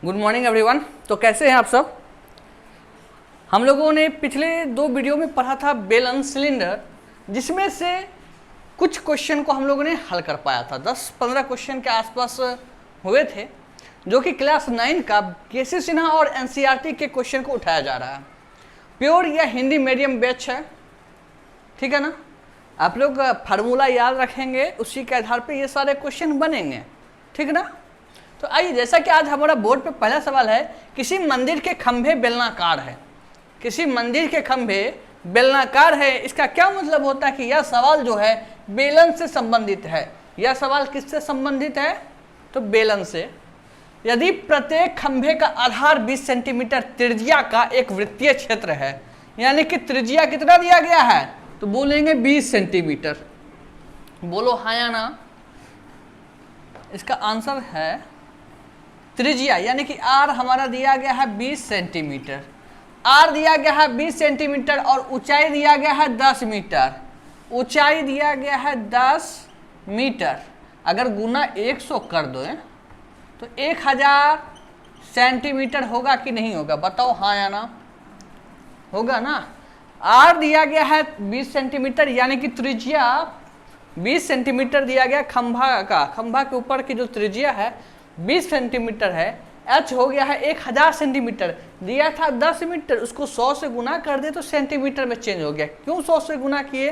Good morning everyone. तो कैसे हैं आप सब। हम लोगों ने पिछले 2 वीडियो में पढ़ा था बेलन सिलेंडर, जिसमें से कुछ क्वेश्चन को हम लोगों ने हल कर पाया था। 10-15 क्वेश्चन के आसपास हुए थे, जो कि क्लास 9 का केसी सिन्हा और एनसीईआरटी के क्वेश्चन को उठाया जा रहा है। प्योर या हिंदी मीडियम बैच है, ठीक है ना। आप लोग फार्मूला याद रखेंगे, उसी के आधार पे ये सारे क्वेश्चन बनेंगे, ठीक है ना। तो आइए, जैसा कि आज हमारा बोर्ड पे पहला सवाल है, किसी मंदिर के खंभे बेलनाकार है। किसी मंदिर के खंभे बेलनाकार है, इसका क्या मतलब होता है कि यह सवाल जो है बेलन से संबंधित है। यह सवाल किससे संबंधित है, तो बेलन से। यदि प्रत्येक खंभे का आधार 20 सेंटीमीटर त्रिज्या का एक वृत्तीय क्षेत्र है, यानी कि त्रिज्या कितना दिया गया है, तो बोलेंगे 20 सेंटीमीटर। बोलो हाँ या ना। इसका आंसर है त्रिज्या, यानी कि आर हमारा दिया गया है 20 सेंटीमीटर। आर दिया गया है 20 सेंटीमीटर और ऊंचाई दिया गया है 10 मीटर। ऊंचाई दिया गया है 10 मीटर। अगर गुना 100 कर दो तो 1000 सेंटीमीटर होगा कि नहीं होगा, बताओ हाँ या ना। होगा ना। आर दिया गया है 20 सेंटीमीटर, यानी कि त्रिज्या 20 सेंटीमीटर दिया गया खंभा का। खंभा के ऊपर की जो त्रिज्या है 20 सेंटीमीटर है। एच हो गया है 1000 सेंटीमीटर, दिया था 10 मीटर, उसको 100 से गुना कर दे तो सेंटीमीटर में चेंज हो गया। क्यों 100 से गुना किए,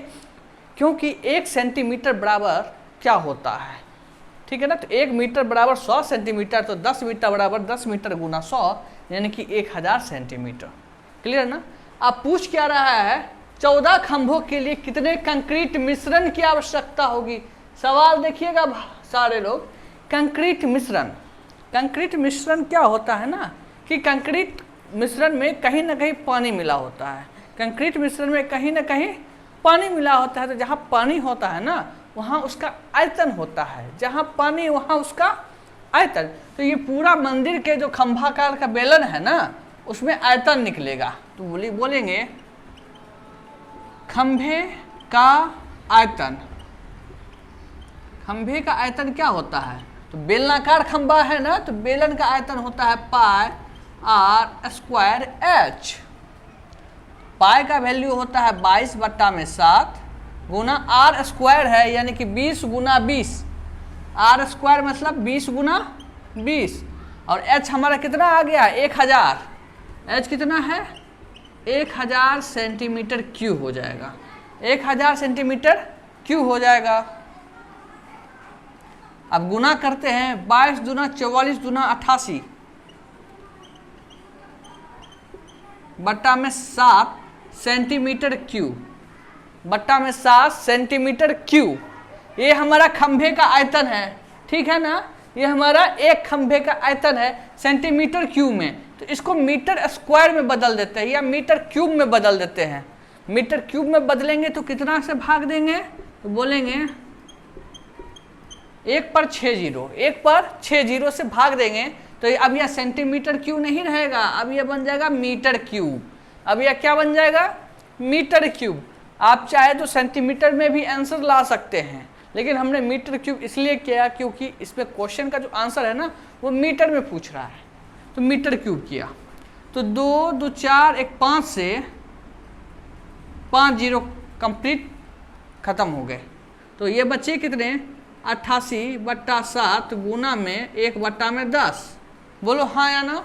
क्योंकि 1 सेंटीमीटर बराबर क्या होता है, ठीक है ना। तो 1 मीटर बराबर 100 सेंटीमीटर, तो 10 मीटर बराबर 10 मीटर गुना 100, यानी कि 1000 सेंटीमीटर। क्लियर ना। आप पूछ क्या रहा है, 14 खंभों के लिए कितने कंक्रीट मिश्रण की आवश्यकता होगी। सवाल देखिएगा सारे लोग, कंक्रीट मिश्रण। कंक्रीट मिश्रण क्या होता है ना, कि कंक्रीट मिश्रण में कहीं ना कहीं पानी मिला होता है। कंक्रीट मिश्रण में कहीं ना कहीं पानी मिला होता है, तो जहाँ पानी होता है ना वहाँ उसका आयतन होता है। जहाँ पानी वहाँ उसका आयतन। तो ये पूरा मंदिर के जो खंभाकार का बेलन है ना, उसमें आयतन निकलेगा। तो बोलेंगे खंभे का आयतन। खंभे का आयतन क्या होता है, तो बेलनाकार खंभा है ना, तो बेलन का आयतन होता है पाई आर स्क्वायर एच। पाई का वैल्यू होता है 22/7 गुना आर स्क्वायर है, यानी कि 20 गुना 20। आर स्क्वायर मतलब 20 गुना 20। और एच हमारा कितना आ गया, 1000। एच कितना है, 1000 सेंटीमीटर क्यूब हो जाएगा। 1000 सेंटीमीटर क्यूब हो जाएगा। अब गुना करते हैं, 22 दूना 44 दूना 88 बट्टा में 7 सेंटीमीटर क्यूब, बट्टा में 7 सेंटीमीटर क्यूब। ये हमारा खंभे का आयतन है, ठीक है ना। ये हमारा एक खंभे का आयतन है सेंटीमीटर क्यूब में। तो इसको मीटर स्क्वायर में बदल देते हैं या मीटर क्यूब में बदल देते हैं। मीटर क्यूब में बदलेंगे तो कितना से भाग देंगे, तो बोलेंगे 1 पर 6 जीरो, 1 पर 6 जीरो से भाग देंगे। तो अब यह सेंटीमीटर क्यूब नहीं रहेगा, अब यह बन जाएगा मीटर क्यूब। अब यह क्या बन जाएगा, मीटर क्यूब। आप चाहे तो सेंटीमीटर में भी आंसर ला सकते हैं, लेकिन हमने मीटर क्यूब इसलिए किया क्योंकि इसमें क्वेश्चन का जो आंसर है ना वो मीटर में पूछ रहा है, तो मीटर क्यूब किया। तो 2 2 4 1 5 से 5 जीरो कंप्लीट खत्म हो गए। तो ये बच्चे कितने, 88/7 गुना में 1/10। बोलो हाँ या ना।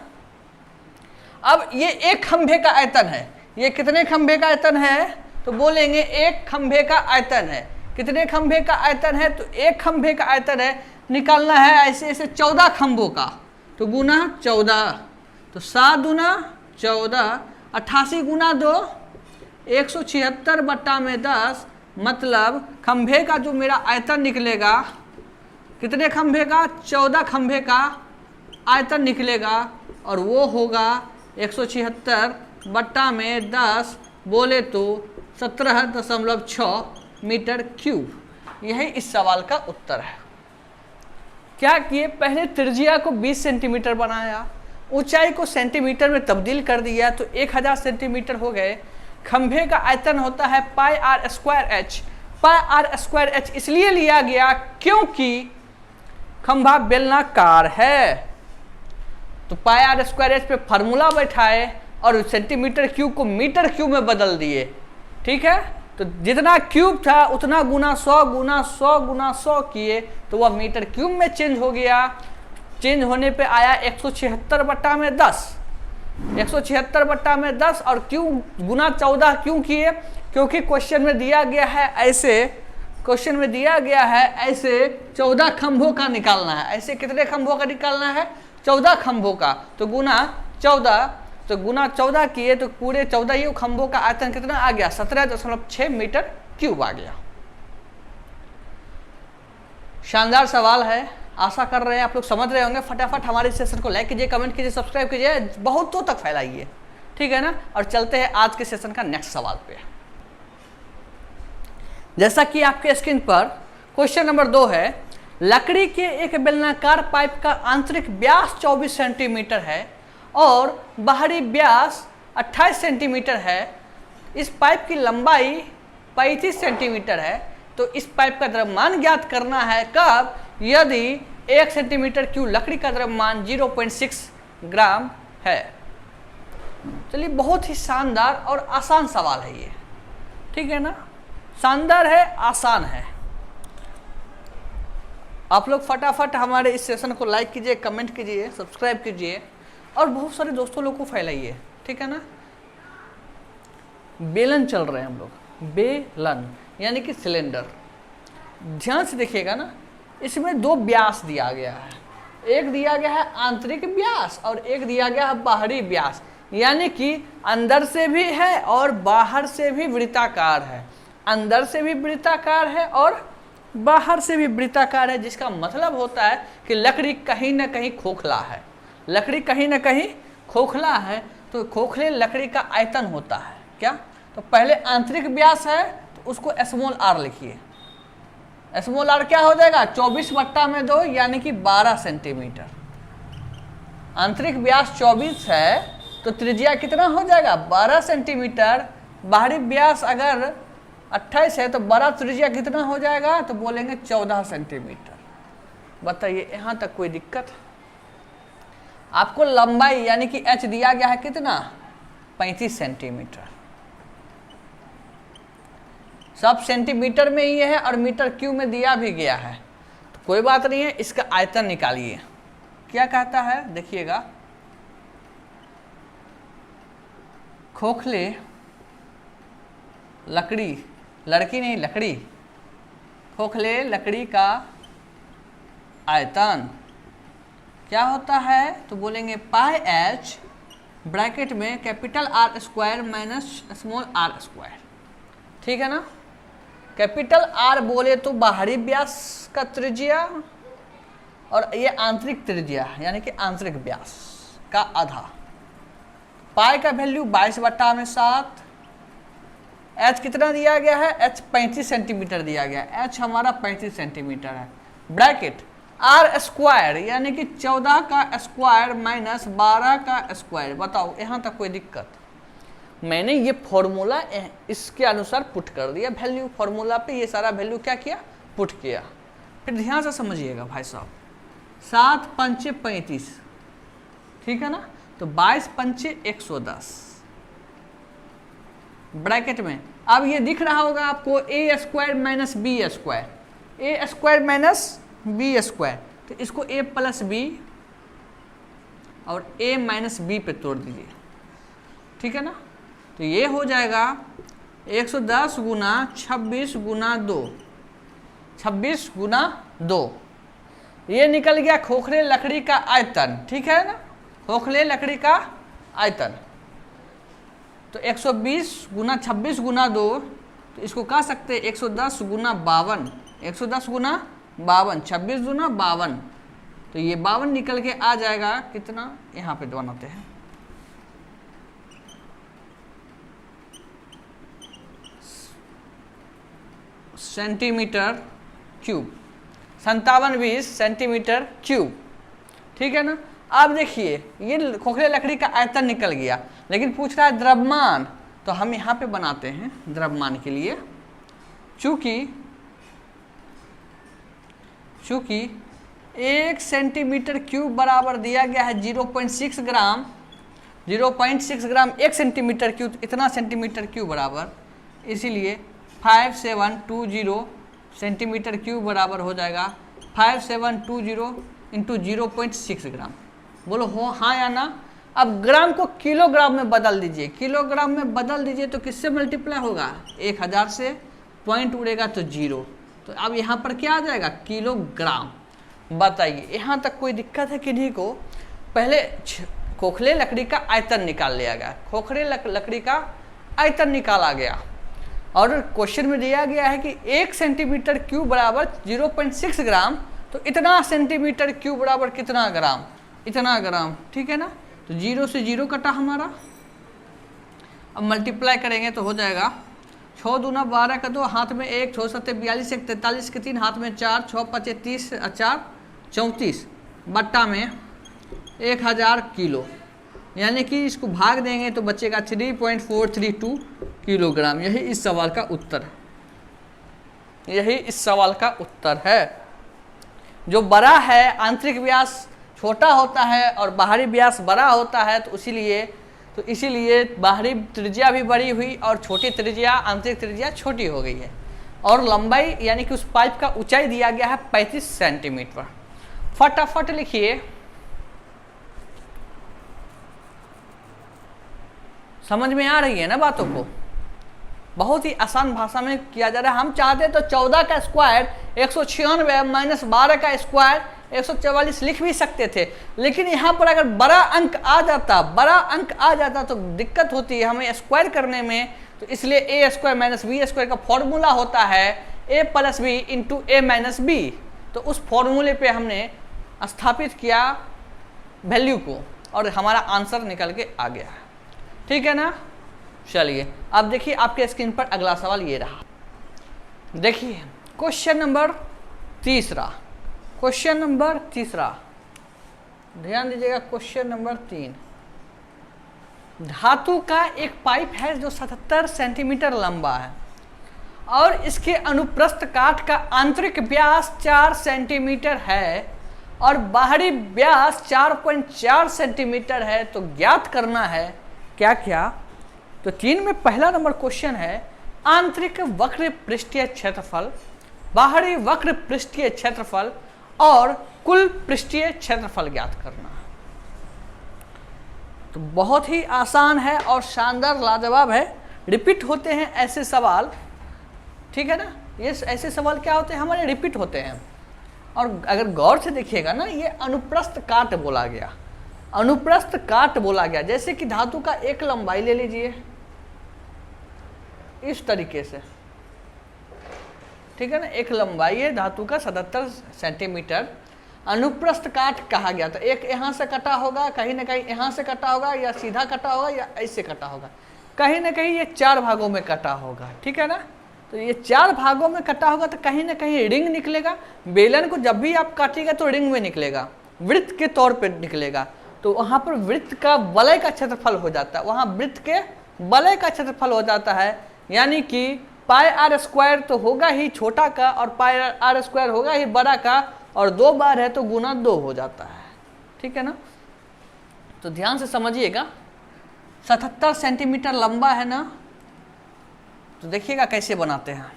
अब ये एक खंभे का आयतन है। ये कितने खंभे का आयतन है, तो बोलेंगे एक खंभे का आयतन है। कितने खंभे का आयतन है, तो एक खंभे का आयतन है। निकालना है ऐसे ऐसे 14 खंभों का, तो गुना 14। तो 7 दूना 14, 88 गुना 2 176/10, मतलब खंभे का जो मेरा आयतन निकलेगा, कितने खंभे का, 14 खंभे का आयतन निकलेगा, और वो होगा 176/10, बोले तो 17.6 मीटर क्यूब। यही इस सवाल का उत्तर है। क्या किए, पहले त्रिज्या को 20 सेंटीमीटर बनाया, ऊंचाई को सेंटीमीटर में तब्दील कर दिया, तो 1000 सेंटीमीटर हो गए। खंभे का आयतन होता है pi are square h. Pi are square h इसलिए लिया गया क्योंकि खंभा बेलनाकार है। तो पाई आर स्क्वायर एच पे फार्मूला बैठाए और सेंटीमीटर क्यूब को मीटर क्यूब में बदल दिए। ठीक है, तो जितना क्यूब था उतना गुना 100 गुना 100 गुना 100 किए तो वह मीटर क्यूब में चेंज हो गया। चेंज होने पे आया 176/10, 176/10। और क्यों गुना 14 क्यों किए? क्योंकि क्वेश्चन में दिया गया है ऐसे, क्वेश्चन में दिया गया है ऐसे 14 खंभों का निकालना है। ऐसे कितने खंभों का निकालना है? 14 खंभों का। तो गुना 14, तो गुना 14 किए तो पूरे 14 ही खंभों का आयतन कितना आ गया? 17.6 मीटर क्यूब आ गया। शानदार सवाल है, आशा कर रहे हैं आप लोग समझ रहे होंगे। फटाफट हमारे सेशन को लाइक कीजिए, कमेंट कीजिए, सब्सक्राइब कीजिए, बहुतों तक फैलाइए। ठीक है ना। और चलते हैं आज के सेशन का नेक्स्ट सवाल पे। जैसा कि आपके स्क्रीन पर क्वेश्चन नंबर 2 है, लकड़ी के एक बेलनाकार पाइप का आंतरिक व्यास 24 सेंटीमीटर है और बाहरी व्यास 28 सेंटीमीटर है। इस पाइप की लंबाई 35 सेंटीमीटर है। तो इस पाइप का द्रव्यमान ज्ञात करना है कब? यदि 1 सेंटीमीटर क्यूब लकड़ी का द्रव्यमान 0.6 ग्राम है। चलिए, बहुत ही शानदार और आसान सवाल है ये। ठीक है ना, शानदार है, आसान है। आप लोग फटाफट हमारे इस सेशन को लाइक कीजिए, कमेंट कीजिए, सब्सक्राइब कीजिए और बहुत सारे दोस्तों लोग को फैलाइए। ठीक है ना। बेलन चल रहे हैं हम लोग, बेलन यानी कि सिलेंडर। ध्यान से देखिएगा ना, इसमें 2 व्यास दिया गया है। एक दिया गया है आंतरिक व्यास और एक दिया गया है बाहरी व्यास, यानी कि अंदर से भी है और बाहर से भी वृत्ताकार है। अंदर से भी वृत्ताकार है और बाहर से भी वृत्ताकार है, जिसका मतलब होता है कि लकड़ी कहीं ना कहीं खोखला है। लकड़ी कहीं ना कहीं खोखला है, तो खोखले लकड़ी का आयतन होता है क्या? तो पहले आंतरिक व्यास है तो उसको स्मॉल आर लिखिए। स्मॉल आर क्या हो जाएगा? 24/2 यानी कि 12 सेंटीमीटर। आंतरिक व्यास 24 है तो त्रिज्या कितना हो जाएगा? 12 सेंटीमीटर। बाहरी व्यास अगर 28 है तो बड़ा त्रिज्या कितना हो जाएगा? तो बोलेंगे 14 सेंटीमीटर। बताइए, यहाँ तक कोई दिक्कत? आपको लंबाई यानी कि h दिया गया है कितना? 35 सेंटीमीटर। सब सेंटीमीटर में ही है और मीटर क्यूब में दिया भी गया है, तो कोई बात नहीं है। इसका आयतन निकालिए। क्या कहता है देखिएगा, खोखले लकड़ी, लड़की नहीं लकड़ी, खोखले लकड़ी का आयतन क्या होता है? तो बोलेंगे पाई एच ब्रैकेट में capital R square minus small R square. ठीक है ना। कैपिटल आर बोले तो बाहरी व्यास का त्रिज्या और ये आंतरिक त्रिज्या यानी कि आंतरिक व्यास का आधा। पाई का वैल्यू 22/7। एच कितना दिया गया है? एच 35 सेंटीमीटर दिया गया है। एच हमारा 35 सेंटीमीटर है। ब्रैकेट आर स्क्वायर यानी कि 14 का स्क्वायर माइनस 12 का स्क्वायर। बताओ, यहाँ तक कोई दिक्कत? मैंने ये फॉर्मूला इसके अनुसार पुट कर दिया। वैल्यू फॉर्मूला पे ये सारा वैल्यू क्या किया? पुट किया। फिर ध्यान से समझिएगा भाई साहब। 7 पंचे 35, ठीक है ना। तो 22 पंचे 110 ब्रैकेट में। अब ये दिख रहा होगा आपको ए स्क्वायर माइनस बी स्क्वायर, ए स्क्वायर माइनस बी स्क्वायर। तो इसको ए प्लस बी और ए माइनस बी पे तोड़ दीजिए। ठीक है ना। तो ये हो जाएगा 110 गुना 26 गुना 2, 26 गुना 2। ये निकल गया खोखले लकड़ी का आयतन। ठीक है ना, खोखले लकड़ी का आयतन। तो 120 गुना 26 गुना 2, तो इसको कह सकते हैं 110 गुना 52, 110 गुना 52, 26 गुना 52। तो ये 52 निकल के आ जाएगा कितना? यहाँ पे बनाते हैं, सेंटीमीटर क्यूब, 5720 सेंटीमीटर क्यूब। ठीक है ना। अब देखिए ये खोखले लकड़ी का आयतन निकल गया, लेकिन पूछ रहा है द्रव्यमान। तो हम यहाँ पे बनाते हैं द्रव्यमान के लिए। चूंकि 1 सेंटीमीटर क्यूब बराबर दिया गया है 0.6 ग्राम। 0.6 ग्राम 1 सेंटीमीटर क्यूब, इतना सेंटीमीटर क्यूब बराबर, इसीलिए 5720 सेंटीमीटर क्यूब बराबर हो जाएगा 5720 इंटू 0.6 ग्राम। बोलो हो हाँ या ना। अब ग्राम को किलोग्राम में बदल दीजिए, किलोग्राम में बदल दीजिए तो किससे मल्टीप्लाई होगा, 1000 से, पॉइंट उड़ेगा तो 0, तो अब यहाँ पर क्या आ जाएगा, किलोग्राम। बताइए यहाँ तक कोई दिक्कत है किन्हीं को। पहले खोखले लकड़ी का आयतन निकाल लिया गया, खोखले लकड़ी का आयतन निकाला गया, और क्वेश्चन में दिया गया है कि 1 सेंटीमीटर क्यूब बराबर 0.6 ग्राम, तो इतना सेंटीमीटर क्यूब बराबर कितना ग्राम, इतना ग्राम, ठीक है ना। तो 0 से 0 कटा हमारा। अब मल्टीप्लाई करेंगे तो हो जाएगा 6 दूना 12 का 2, हाथ में 1, 6 7 42, 1 43 के 3, हाथ में 4, 6 5 30, 4 34, बट्टा में 1000 किलो, यानी कि इसको भाग देंगे तो बचेगा 3.432 किलोग्राम। यही इस सवाल का उत्तर है, यही इस सवाल का उत्तर है। जो बड़ा है, आंतरिक व्यास छोटा होता है और बाहरी व्यास बड़ा होता है, तो इसीलिए बाहरी त्रिज्या भी बड़ी हुई और छोटी त्रिज्या, आंतरिक त्रिज्या छोटी हो गई है। और लंबाई यानी कि उस पाइप का ऊंचाई दिया गया है 35 सेंटीमीटर। फटाफट लिखिए, समझ में आ रही है ना बातों को। बहुत ही आसान भाषा में किया जा रहा है। हम चाहते तो 14 का स्क्वायर 196 माइनस 12 का स्क्वायर 144 लिख भी सकते थे, लेकिन यहाँ पर अगर बड़ा अंक आ जाता तो दिक्कत होती है हमें स्क्वायर करने में। तो इसलिए ए स्क्वायर माइनस बी स्क्वायर का फॉर्मूला होता है ए प्लस बी इंटू ए माइनस बी। तो उस फॉर्मूले पे हमने स्थापित किया वैल्यू को और हमारा आंसर निकल के आ गया, ठीक है ना। चलिए अब देखिए आपके स्क्रीन पर अगला सवाल ये रहा। देखिए क्वेश्चन नंबर तीसरा, ध्यान दीजिएगा। क्वेश्चन नंबर 3, धातु का एक पाइप है जो 77 सेंटीमीटर लंबा है और इसके अनुप्रस्थ काट का आंतरिक व्यास 4 सेंटीमीटर है और बाहरी व्यास 4.4 सेंटीमीटर है। तो ज्ञात करना है क्या क्या। तो 3 में पहला नंबर क्वेश्चन है, आंतरिक वक्र पृष्ठीय क्षेत्रफल, बाहरी वक्र पृष्ठीय क्षेत्रफल और कुल पृष्ठीय क्षेत्रफल ज्ञात करना। तो बहुत ही आसान है और शानदार लाजवाब है। रिपीट होते हैं ऐसे सवाल, ठीक है ना। ये ऐसे सवाल क्या होते हैं, हमारे रिपीट होते हैं। और अगर गौर से देखिएगा ना, ये अनुप्रस्थ काट बोला गया, अनुप्रस्थ काट बोला गया। जैसे कि धातु का एक लंबाई ले लीजिए इस तरीके से, ठीक है ना। एक लंबाई है धातु का 77 सेंटीमीटर, अनुप्रस्थ काट कहा गया। तो एक यहाँ से कटा होगा, कहीं ना कहीं यहाँ से कटा होगा, या सीधा कटा होगा या ऐसे कटा होगा, कहीं ना कहीं ये 4 भागों में कटा होगा, ठीक है ना। तो ये 4 भागों में कटा होगा तो कहीं ना कहीं रिंग निकलेगा। बेलन को जब भी आप काटिएगा तो रिंग में निकलेगा, वृत्त के तौर पर निकलेगा। तो वहाँ पर वृत्त का वलय का क्षेत्रफल हो जाता है, वहाँ वृत्त के वलय का क्षेत्रफल हो जाता है। यानी कि पाई आर स्क्वायर तो होगा ही छोटा का और पाई आर स्क्वायर होगा ही बड़ा का, और 2 बार है तो गुना 2 हो जाता है, ठीक है ना। तो ध्यान से समझिएगा, 77 सेंटीमीटर लंबा है ना। तो देखिएगा कैसे बनाते हैं।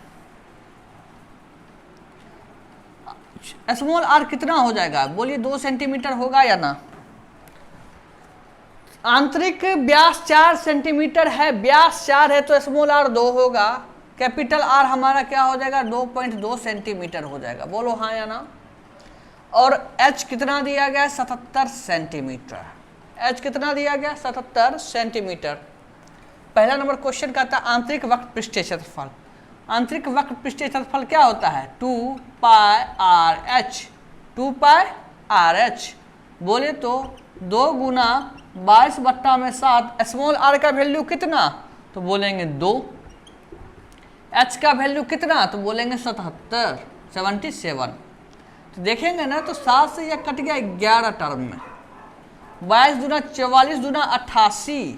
स्मॉल आर कितना हो जाएगा, बोलिए 2 सेंटीमीटर होगा या ना। आंतरिक व्यास 4 सेंटीमीटर है, व्यास 4 है तो स्मॉल आर 2 होगा। कैपिटल आर हमारा क्या हो जाएगा, 2.2 सेंटीमीटर हो जाएगा। बोलो हाँ या ना। और एच कितना दिया गया, 77 सेंटीमीटर। एच कितना दिया गया, 77 सेंटीमीटर। पहला नंबर क्वेश्चन का था आंतरिक वक्र पृष्ठीय क्षेत्रफल। आंतरिक वक्र पृष्ठीय क्षेत्रफल क्या होता है, 2 पाई आर एच, 2 पाई आर एच। बोले तो 2 गुना 22/7, स्मॉल आर का वैल्यू कितना, तो बोलेंगे 2। एच का वैल्यू कितना, तो बोलेंगे 77। तो देखेंगे ना तो 7 से यह कट गया 11 टर्म में। 22 दूना 44 दूना 88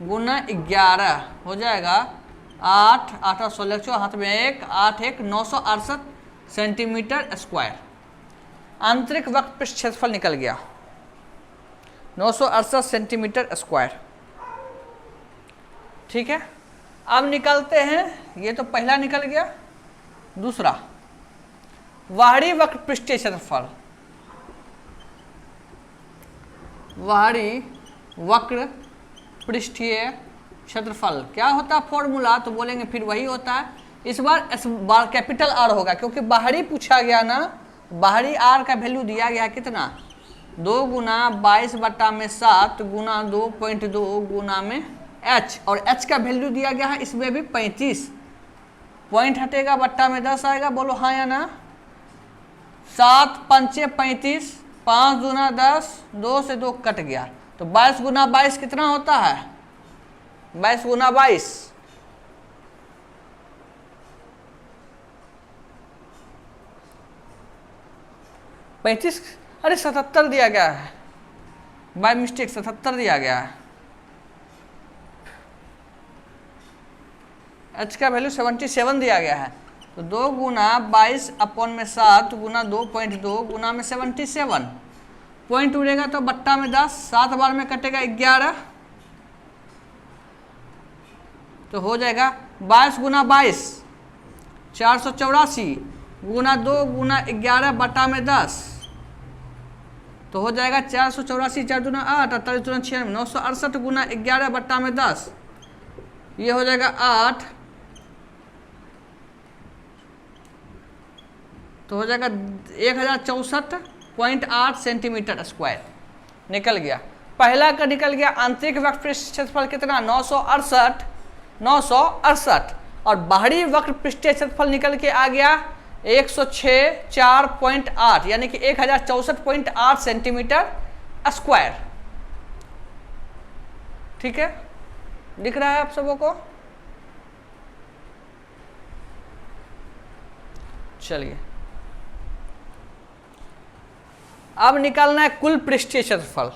गुना 11 हो जाएगा 8 8 16 हाथ में 1 8 1 968 सेंटीमीटर स्क्वायर। आंतरिक वक्र पृष्ठ क्षेत्रफल निकल गया 968 सेंटीमीटर स्क्वायर। ठीक है, अब निकलते हैं, ये तो पहला निकल गया। दूसरा, बाहरी वक्र पृष्ठीय क्षेत्रफल। बाहरी वक्र पृष्ठीय क्षेत्रफल क्या होता है फॉर्मूला, तो बोलेंगे फिर वही होता है। इस बार कैपिटल आर होगा, क्योंकि बाहरी पूछा गया ना। बाहरी आर का वैल्यू दिया गया कितना, 2 गुना 22/7 गुना 2.2 गुना में एच, और एच का वैल्यू दिया गया है इसमें भी 35। पॉइंट हटेगा, बट्टा में 10 आएगा, बोलो हाँ या ना। 7 पंचे 35, 5 दूना 10, 2 से 2 कट गया, तो 22 गुना 22 कितना होता है, 22 गुना 22 35, अरे 77 दिया गया है, बाय मिस्टेक 77 दिया गया है। एच का वैल्यू 77 दिया गया है, तो 2 गुना 22/7 गुना 2.2 गुना में 77। पॉइंट उड़ेगा तो बट्टा में 10, 7 बार में कटेगा 11, तो हो जाएगा 22 गुना 22 484 गुना 2 गुना 11 बटा में 10, तो हो जाएगा 484, 4 दूना 8, 48 दूना 96, 968 गुना 11 बट्टा में 10, ये हो जाएगा 8, तो हो जाएगा 1064.8 सेंटीमीटर स्क्वायर निकल गया। पहला का निकल गया आंतरिक वक्र पृष्ठ क्षेत्रफल कितना 968, और बाहरी वक्र पृष्ठीय क्षेत्रफल निकल के आ गया 106.4 यानी कि 1064.8 सेंटीमीटर स्क्वायर। ठीक है, दिख रहा है आप सबों को। चलिए, अब निकालना है कुल पृष्ठीय क्षेत्रफल।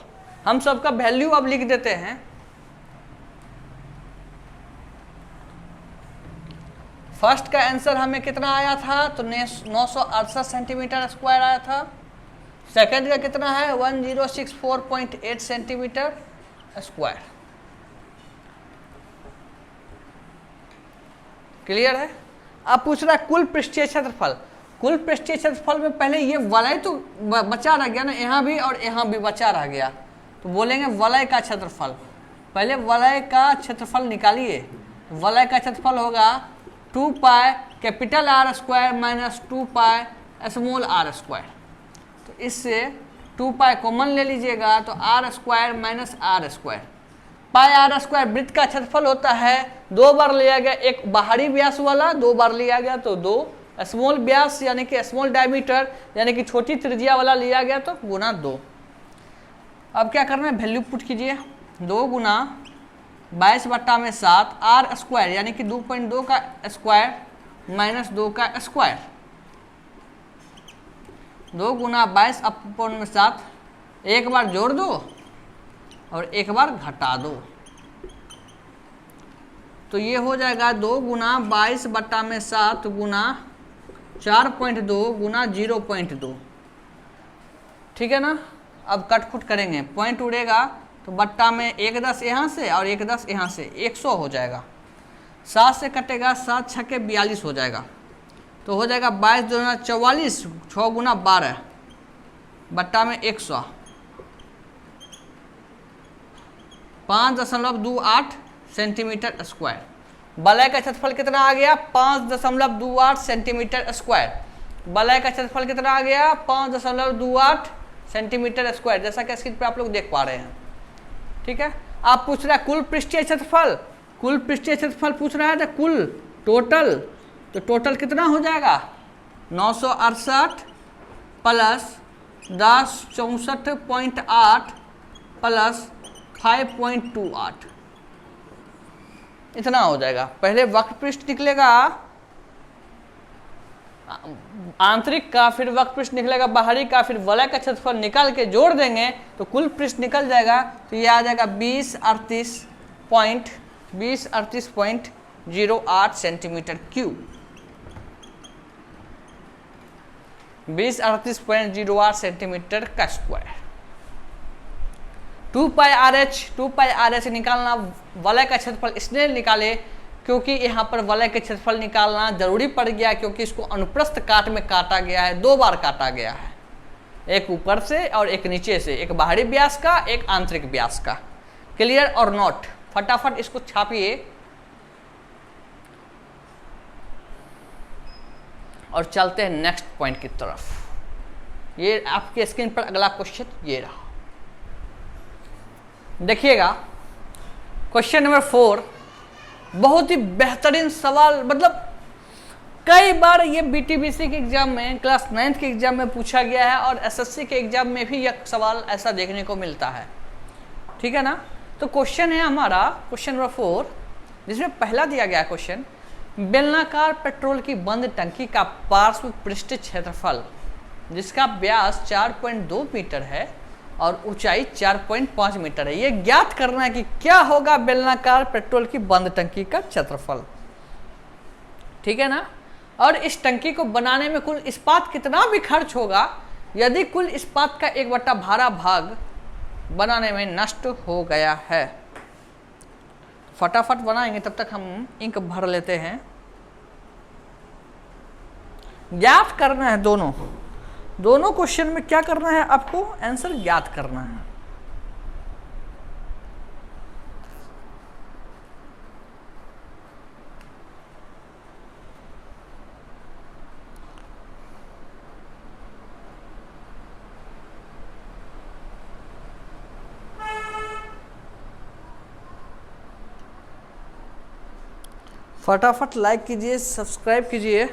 हम सबका वैल्यू अब लिख देते हैं। फर्स्ट का आंसर हमें कितना आया था, तो 968 सेंटीमीटर स्क्वायर आया था। सेकंड का कितना है 1064.8 सेंटीमीटर स्क्वायर। क्लियर है। अब पूछ रहा है कुल पृष्ठीय क्षेत्रफल। कुल पृष्ठीय क्षेत्रफल में पहले ये वलय तो बचा रह गया ना, यहाँ भी और यहाँ भी बचा रह गया, तो बोलेंगे वलय का क्षेत्रफल। पहले वलय का क्षेत्रफल निकालिए। वलय का क्षेत्रफल होगा 2 pi capital R square minus 2 pi small R square. तो इससे 2 पाई कॉमन ले लीजिएगा, तो R square minus R square. Pi are square वृत्त का क्षेत्रफल होता है, 2 बार लिया गया, एक बाहरी व्यास वाला 2 बार लिया गया तो 2, स्मॉल व्यास यानी कि स्मॉल डायमीटर यानी कि छोटी त्रिज्या वाला लिया गया तो गुना 2। अब क्या करना है, वैल्यू पुट कीजिए। 2 गुना 22/7 आर स्क्वायर यानी कि 2.2 का स्क्वायर माइनस 2 का स्क्वायर। 2 गुना 22/7 एक बार जोड़ दो और एक बार घटा दो, तो ये हो जाएगा 2 गुना 22/7 गुना 4.2 गुना 0.2। ठीक है ना। अब कटफुट करेंगे, पॉइंट उड़ेगा तो बट्टा में 1 10 यहाँ से और 1 10 यहाँ से 100 हो जाएगा। 7 से कटेगा, 7 छक्के 42 हो जाएगा, तो हो जाएगा 22 दूना 44, 6 गुना 12 बट्टा में 100, 5.28 सेंटीमीटर स्क्वायर। वलय का क्षेत्रफल कितना आ गया 5.28 सेंटीमीटर स्क्वायर। वलय का क्षेत्रफल कितना आ गया 5.28 सेंटीमीटर स्क्वायर, जैसा कि स्क्रीन पे आप लोग देख पा रहे हैं। ठीक है। आप पूछ रहा है कुल पृष्ठीय क्षेत्रफल। कुल पृष्ठीय क्षेत्रफल पूछ रहा है तो कुल टोटल, तो टोटल कितना हो जाएगा 968 प्लस 1064.8 प्लस 5.28, इतना हो जाएगा। पहले वक्र पृष्ठ निकलेगा आंतरिक का, फिर वक्र पृष्ठ निकलेगा बाहरी का, फिर वलय का क्षेत्रफल निकाल के जोड़ देंगे तो कुल पृष्ठ निकल जाएगा। तो ये आ जाएगा 2038.08 सेंटीमीटर क्यूब। 2038.08 सेंटीमीटर का स्क्वायर। 2πRh निकालना, वलय का क्षेत्रफल इसलिए निकाले क्योंकि यहाँ पर वलय के क्षेत्रफल निकालना जरूरी पड़ गया, क्योंकि इसको अनुप्रस्थ काट में काटा गया है, 2 बार काटा गया है, एक ऊपर से और एक नीचे से, एक बाहरी व्यास का, एक आंतरिक व्यास का। क्लियर और नोट? फटाफट इसको छापिए और चलते हैं नेक्स्ट पॉइंट की तरफ। ये आपके स्क्रीन पर अगला क्वेश्चन ये रहा, देखिएगा। क्वेश्चन नंबर 4 बहुत ही बेहतरीन सवाल, मतलब कई बार ये बीटीबीसी के एग्जाम में, क्लास 9th के एग्जाम में पूछा गया है और एसएससी के एग्जाम में भी यह सवाल ऐसा देखने को मिलता है, ठीक है ना। तो क्वेश्चन है हमारा क्वेश्चन नंबर 4, जिसमें पहला दिया गया क्वेश्चन, बेलनाकार पेट्रोल की बंद टंकी का पार्श्व पृष्ठ क्षेत्रफल जिसका व्यास 4.2 मीटर है और ऊंचाई 4.5 मीटर है, ये ज्ञात करना है कि क्या होगा बेलनाकार पेट्रोल की बंद टंकी का क्षेत्रफल, ठीक है ना। और इस टंकी को बनाने में कुल इस्पात कितना भी खर्च होगा यदि कुल इस्पात का 1/12 भाग बनाने में नष्ट हो गया है। फटाफट बनाएंगे, तब तक हम इंक भर लेते हैं। ज्ञात करना है दोनों क्वेश्चन में क्या करना है आपको, आंसर ज्ञात करना है। फटाफट लाइक कीजिए, सब्सक्राइब कीजिए,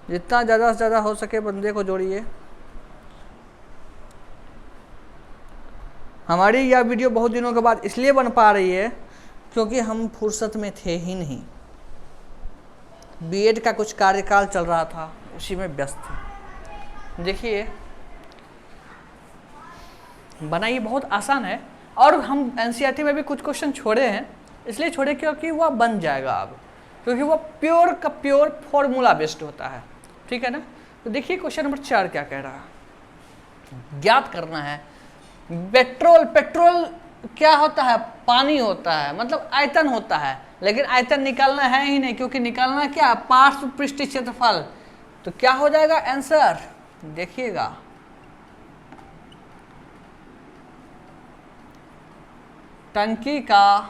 जितना ज़्यादा से ज़्यादा हो सके बंदे को जोड़िए। हमारी यह वीडियो बहुत दिनों के बाद इसलिए बन पा रही है क्योंकि हम फुर्सत में थे ही नहीं, बीएड का कुछ कार्यकाल चल रहा था, उसी में व्यस्त थे। देखिए बनाइए, बहुत आसान है और हम एनसीईआरटी में भी कुछ क्वेश्चन छोड़े हैं, इसलिए छोड़े क्योंकि वह बन जाएगा अब, क्योंकि वह प्योर का प्योर फॉर्मूला बेस्ड होता है, ठीक है ना। तो देखिए क्वेश्चन नंबर 4 क्या कह रहा है, ज्ञात करना है पेट्रोल क्या होता है, पानी होता है, मतलब आयतन होता है, लेकिन आयतन निकालना है ही नहीं, क्योंकि निकालना क्या, पार्श्व पृष्ठ क्षेत्रफल। तो क्या हो जाएगा आंसर, देखिएगा टंकी का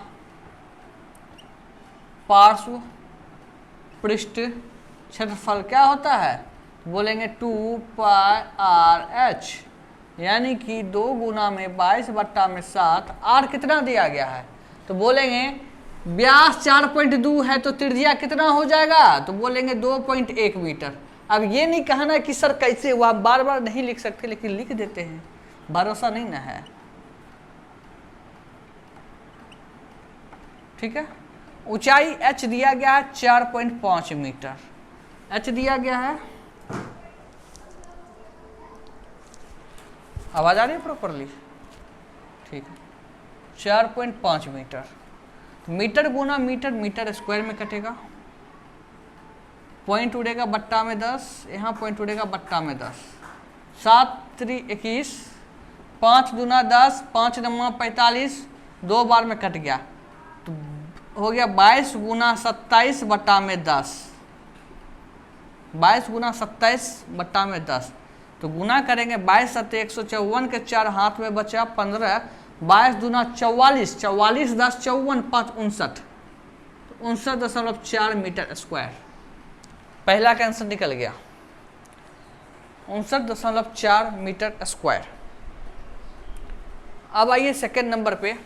पार्श्व पृष्ठ क्षेत्रफल क्या होता है, बोलेंगे 2πRh, यानी कि 2 गुना में 22/7, आर कितना दिया गया है, तो बोलेंगे व्यास 4.2 है तो त्रिज्या कितना हो जाएगा, तो बोलेंगे 2.1 मीटर। अब ये नहीं कहना कि सर कैसे हुआ, बार बार नहीं लिख सकते, लेकिन लिख देते हैं, भरोसा नहीं ना है, ठीक है। ऊंचाई h दिया गया है 4.5 मीटर, h दिया गया है, आवाज आ रही है प्रॉपरली, ठीक है। 4.5 मीटर, मीटर गुना मीटर, मीटर स्क्वायर में कटेगा, पॉइंट उड़ेगा बट्टा में 10, यहाँ पॉइंट उड़ेगा बट्टा में 10, 7 3 21, 5 दूना 10, 5 9 45, 2 बार में कट गया, तो हो गया 22 गुना 27 बट्टा में 10, 22 गुना 27 बट्टा में 10, तो गुना करेंगे 22 7 154 के 4 हाथ में बचा 15, 22 दूना 44, 44 10 54 5 59, तो 59.4 मीटर स्क्वायर। पहला का आंसर निकल गया 59.4 मीटर स्क्वायर। अब आइए सेकेंड नंबर पे,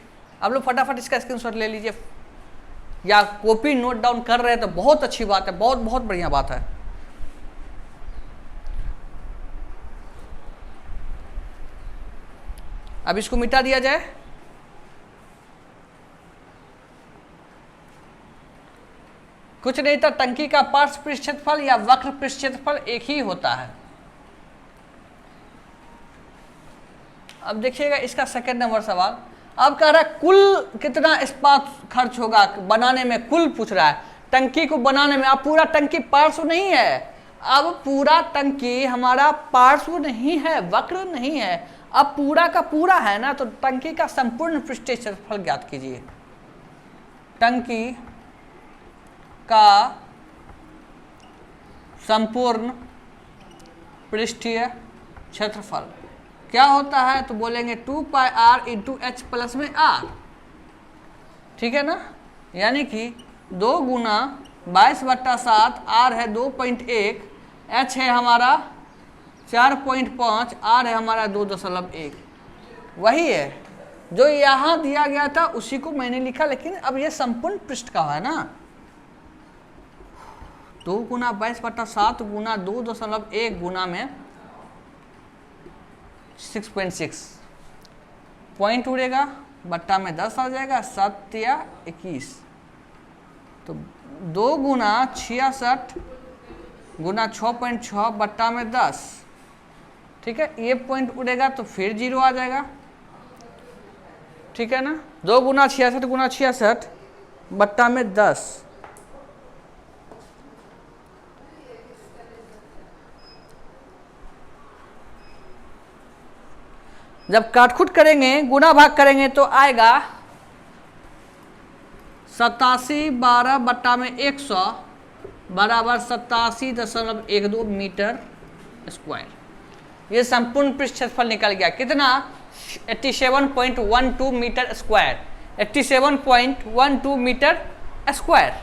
आप लोग फटाफट इसका स्क्रीनशॉट ले लीजिए, या कॉपी नोट डाउन कर रहे हैं तो बहुत अच्छी बात है, बहुत बहुत बढ़िया बात है। अब इसको मिटा दिया जाए, कुछ नहीं था, टंकी का पार्श्व पृष्ठ क्षेत्रफल या वक्र पृष्ठ क्षेत्रफल एक ही होता है। अब देखिएगा इसका सेकंड नंबर सवाल, अब कह रहा है कुल कितना इस्पात खर्च होगा बनाने में, कुल पूछ रहा है टंकी को बनाने में। अब पूरा टंकी पार्श्व नहीं है, अब पूरा टंकी हमारा पार्श्व नहीं है, वक्र नहीं है, अब पूरा का पूरा है ना, तो टंकी का संपूर्ण पृष्ठीय क्षेत्रफल ज्ञात कीजिए। टंकी का संपूर्ण पृष्ठीय क्षेत्रफल क्या होता है, तो बोलेंगे 2 पाई r इंटू एच प्लस में r, ठीक है ना। यानी कि 2 गुना 22/7, r है 2.1, h है हमारा 4.5, r है हमारा 2.1। वही है जो यहाँ दिया गया था उसी को मैंने लिखा, लेकिन अब ये संपूर्ण पृष्ठ का है ना। 2 गुना 22/7 गुना 2.1 गुना में 6.6, पॉइंट उड़ेगा, बट्टा में 10 आ जाएगा, 7 या 21, तो 2 गुना 66 गुना 6.6 बट्टा में 10, ठीक है। ये पॉइंट उड़ेगा तो फिर 0 आ जाएगा, ठीक है ना। 2 गुना 66 गुना 66 बट्टा में 10, जब काटखुट करेंगे गुना भाग करेंगे तो आएगा 87/12 बट्टा में 100 बराबर 87.12 मीटर स्क्वायर। ये संपूर्ण पृष्ठ क्षेत्रफल निकल गया, कितना 87.12 मीटर स्क्वायर, 87.12 मीटर स्क्वायर।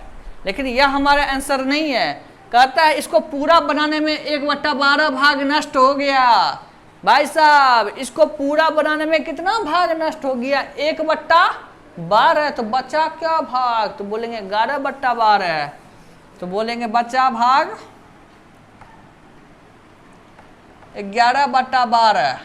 लेकिन यह हमारा आंसर नहीं है, कहता है इसको पूरा बनाने में 1/12 भाग नष्ट हो गया। भाई साहब इसको पूरा बनाने में कितना भाग नष्ट हो गया, 1/12, तो बचा क्या भाग, तो बोलेंगे 11/12, तो बोलेंगे बचा भाग 11/12,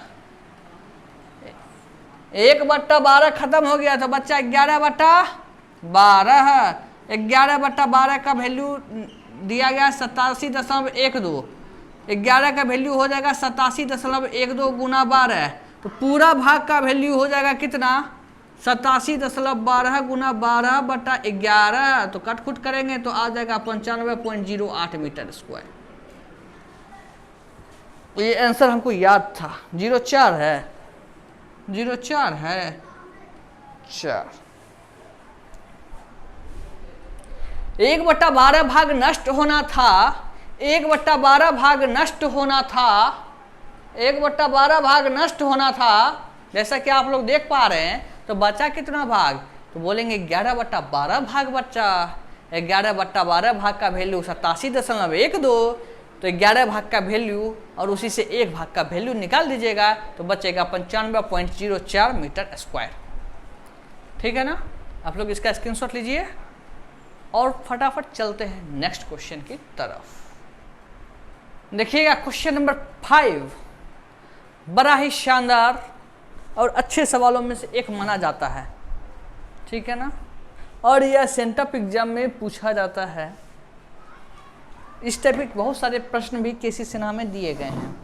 1/12 खत्म हो गया तो बच्चा 11/12, 11/12 का वैल्यू दिया गया 87.12, 11 का वैल्यू हो जाएगा 87.12 गुना 12, तो पूरा भाग का वैल्यू हो जाएगा कितना 87.12 गुना 12/11, तो कटखुट करेंगे तो आ जाएगा 95.08 मीटर स्क्वायर। ये आंसर हमको याद था, 04 है, 04 है 4। 1/12 भाग नष्ट होना था, 1/12 भाग नष्ट होना था, 1/12 भाग नष्ट होना था, जैसा कि आप लोग देख पा रहे हैं। तो बचा कितना भाग, तो बोलेंगे 11/12 भाग बचा। 11/12 भाग का वैल्यू 87.12, तो 11 भाग का वैल्यू और उसी से 1 भाग का वैल्यू निकाल दीजिएगा तो बचेगा 95.04 मीटर स्क्वायर, ठीक है ना। आप लोग इसका स्क्रीनशॉट लीजिए और फटाफट चलते हैं नेक्स्ट क्वेश्चन की तरफ। देखिएगा क्वेश्चन नंबर 5 बड़ा ही शानदार और अच्छे सवालों में से एक माना जाता है, ठीक है ना, और यह सेंटअप एग्जाम में पूछा जाता है। इस टाइप के बहुत सारे प्रश्न भी केसी सिन्हा में दिए गए हैं।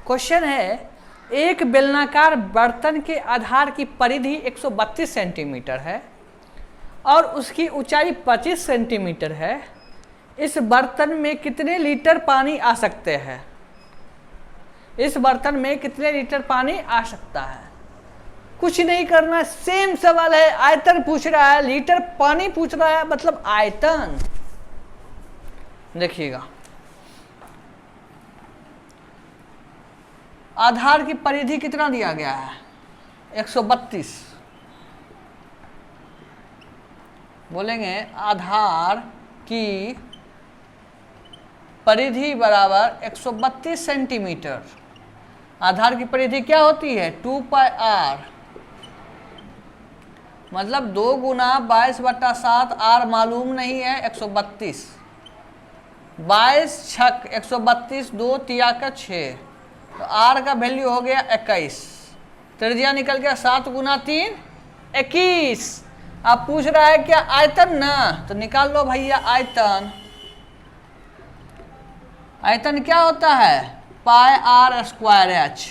क्वेश्चन है, एक बेलनाकार बर्तन के आधार की परिधि 132 सेंटीमीटर है और उसकी ऊंचाई 25 सेंटीमीटर है। इस बर्तन में कितने लीटर पानी आ सकते हैं, इस बर्तन में कितने लीटर पानी आ सकता है। कुछ नहीं करना, सेम सवाल है, आयतन पूछ रहा है, लीटर पानी पूछ रहा है, मतलब आयतन। देखिएगा आधार की परिधि कितना दिया गया है 132, बोलेंगे आधार की परिधि बराबर 132 सेंटीमीटर। आधार की परिधि क्या होती है 2 पाई r, मतलब 2 गुना 22/7, r मालूम नहीं है 132, 22 छक 132, 2 तिया का 6, तो r का वैल्यू हो गया 21, त्रिज्या निकल गया 7 गुना 3 21। आप पूछ रहा है क्या आयतन ना, तो निकाल लो भैया आयतन। आयतन क्या होता है पाई r स्क्वायर h,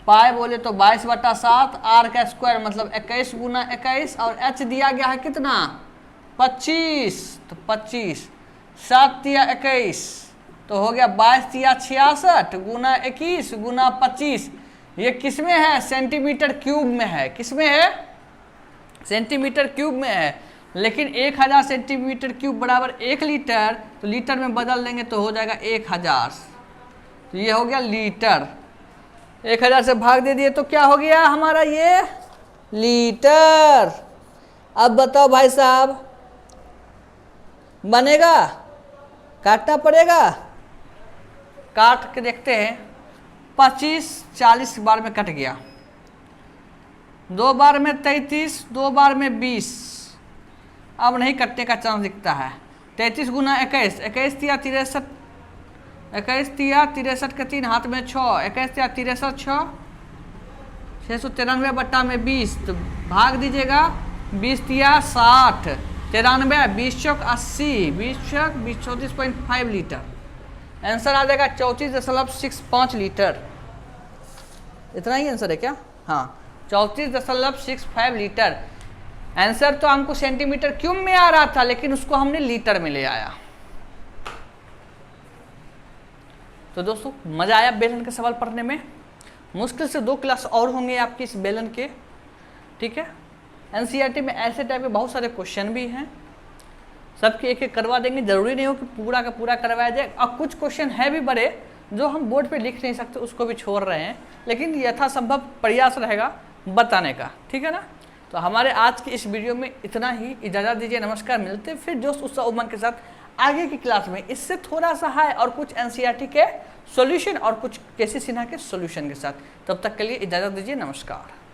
पाई बोले तो 22/7, r का स्क्वायर मतलब 21 गुना 21, और h दिया गया है कितना 25, तो 25, 7 या 21, तो हो गया 22 या 66 गुना 21 गुना 25। ये किस में है? सेंटीमीटर क्यूब में है। किस में है? सेंटीमीटर क्यूब में है। लेकिन 1000 सेंटीमीटर क्यूब बराबर 1 लीटर, तो लीटर में बदल देंगे तो हो जाएगा 1000। तो ये हो गया लीटर। 1000 से भाग दे दिए तो क्या हो गया हमारा? ये लीटर। अब बताओ भाई साहब, बनेगा? काटना पड़ेगा। काट के देखते हैं। 25 40 बार में कट गया, 2 बार में 33, 2 बार में 20। अब नहीं कटने का चांस दिखता है। 33 गुना 21, 21 तिया 63, 21 तिया 63 के 3 हाथ में 6, 21 तिया 63 6, 693 बट्टा में 20। तो भाग दीजिएगा। 20 तिया 60, 93, 20 चौक 80, 20 चौक 20 34.5 लीटर। आंसर आ जाएगा 34.65 लीटर। इतना ही आंसर है क्या? हाँ, 34.65 लीटर। आंसर तो हमको सेंटीमीटर क्यूब में आ रहा था, लेकिन उसको हमने लीटर में ले आया। तो दोस्तों, मजा आया बेलन के सवाल पढ़ने में। मुश्किल से 2 क्लास और होंगे आपकी इस बेलन के, ठीक है। एनसीईआरटी में ऐसे टाइप के बहुत सारे क्वेश्चन भी हैं, सबके एक एक करवा देंगे। जरूरी नहीं हो कि पूरा का पूरा करवाया जाए। और कुछ क्वेश्चन है भी बड़े जो हम बोर्ड पे लिख नहीं सकते, उसको भी छोड़ रहे हैं, लेकिन यथासंभव प्रयास रहेगा बताने का, ठीक है ना। तो हमारे आज की इस वीडियो में इतना ही। इजाज़त दीजिए, नमस्कार। मिलते हैं फिर जोश उत्साह उमंग के साथ आगे की क्लास में, इससे थोड़ा सा है और कुछ एनसीईआरटी के सॉल्यूशन और कुछ केसी सिन्हा के सॉल्यूशन के साथ। तब तक के लिए इजाज़त दीजिए, नमस्कार।